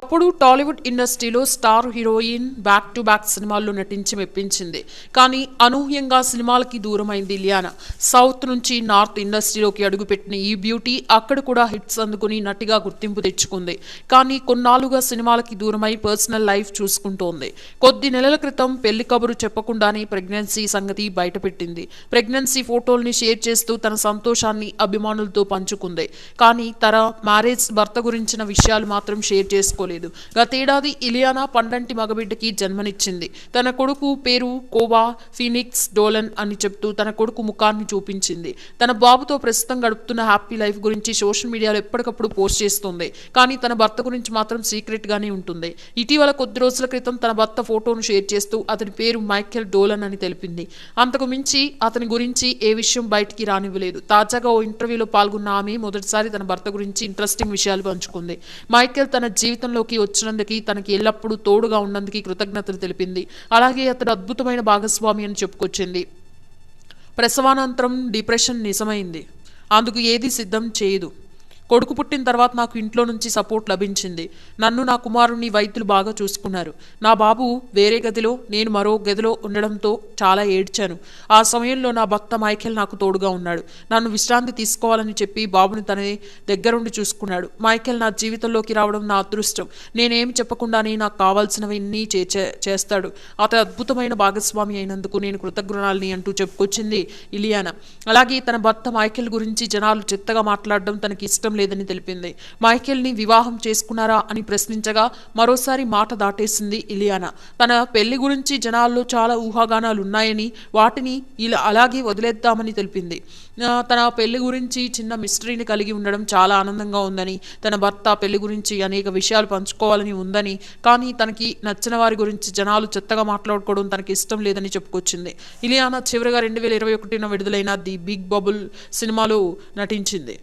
అప్పుడు టాలీవుడ్ ఇండస్ట్రీలో star heroine back to back సినిమాల్లో నటించి మెప్పించింది. కానీ అనూహ్యంగా సినిమాలకి దూరమైంది ఇలియానా. సౌత్ నుంచి నార్త్ ఇండస్ట్రీలోకి అడుగుపెట్టిన ఈ బ్యూటీ అక్కడ కూడా హిట్స్ అందుకుని నటిగా గుర్తింపు తెచ్చుకుంది. కానీ కొన్నాళ్లుగా సినిమాలకి దూరమై పర్సనల్ లైఫ్ చూసుకుంటోంది. కొద్ది నెలల క్రితం పెళ్లి కబురు చెప్పకుండానే ప్రెగ్నెన్సీ సంగతి బయటపెట్టింది. ప్రెగ్నెన్సీ ఫోటోల్ని షేర్ చేస్తూ తన సంతోషాన్ని అభిమానులతో పంచుకుంది. కానీ తన మ్యారేజ్ భర్త గురించిన విషయాలు మాత్రం షేర్ చేసుకోలేదు. గతేడాది ఇలియానా పండంటి మగబిడ్డకి జన్మనిచ్చింది. తన కొడుకు పేరు కోవా ఫీనిక్స్ డోలన్ అని చెప్తూ తన కొడుకు ముఖాన్ని చూపించింది. తన బాబుతో ప్రస్తుతం గడుపుతున్న హ్యాపీ లైఫ్ గురించి సోషల్ మీడియాలో ఎప్పటికప్పుడు పోస్ట్ చేస్తుంది. కానీ తన భర్త గురించి మాత్రం సీక్రెట్ గానే ఉంటుంది. ఇటీవల కొద్ది రోజుల క్రితం తన భర్త ఫోటోను షేర్ చేస్తూ అతని పేరు మైకేల్ డోలన్ అని తెలిపింది. అంతకు మించి అతని గురించి ఏ విషయం బయటికి రానివ్వలేదు. తాజాగా ఓ ఇంటర్వ్యూలో పాల్గొన్న ఆమె మొదటిసారి తన భర్త గురించి ఇంట్రెస్టింగ్ విషయాలు పంచుకుంది. మైకేల్ తన జీవితంలోకి వచ్చినందుకు తనకి ఎల్లప్పుడూ తోడుగా ఉన్నందుకు కృతజ్ఞతలు తెలిపింది. అలాగే అతడు అద్భుతమైన భాగస్వామి అని చెప్పుకొచ్చింది. ప్రసవానంతరం డిప్రెషన్ నిజమైంది. అందుకు ఏది సిద్ధం చేయదు. కొడుకు పుట్టిన తర్వాత నాకు ఇంట్లో నుంచి సపోర్ట్ లభించింది. నన్ను నా కుమారుణ్ణి వైద్యులు బాగా చూసుకున్నారు. నా బాబు వేరే గదిలో, నేను మరో గదిలో ఉండడంతో చాలా ఏడ్చాను. ఆ సమయంలో నా భర్త మైకేల్ నాకు తోడుగా ఉన్నాడు. నన్ను విశ్రాంతి తీసుకోవాలని చెప్పి బాబుని తన దగ్గరుండి చూసుకున్నాడు. మైకేల్ నా జీవితంలోకి రావడం నా అదృష్టం. నేనేమి చెప్పకుండానే నాకు కావాల్సినవన్నీ చేస్తాడు. అతను అద్భుతమైన భాగస్వామి అయినందుకు నేను కృతజ్ఞురాలిని అంటూ చెప్పుకొచ్చింది ఇలియానా. అలాగే తన భర్త మైకేల్ గురించి జనాలు చెత్తగా మాట్లాడడం తనకి ఇష్టం లేదని తెలిపింది. మైకేల్ని వివాహం చేసుకున్నారా అని ప్రశ్నించగా మరోసారి మాట దాటేసింది ఇలియానా. తన పెళ్లి గురించి జనాల్లో చాలా ఊహాగానాలు ఉన్నాయని, వాటిని ఇలా అలాగే వదిలేద్దామని తెలిపింది. తన పెళ్లి గురించి చిన్న మిస్టరీని కలిగి ఉండడం చాలా ఆనందంగా ఉందని, తన భర్త పెళ్లి గురించి అనేక విషయాలు పంచుకోవాలని ఉందని, కానీ తనకి నచ్చిన వారి గురించి జనాలు చెత్తగా మాట్లాడుకోవడం తనకి ఇష్టం లేదని చెప్పుకొచ్చింది. ఇలియానా చివరిగా 2021 విడుదలైన ది బిగ్ బబుల్ సినిమాలో నటించింది.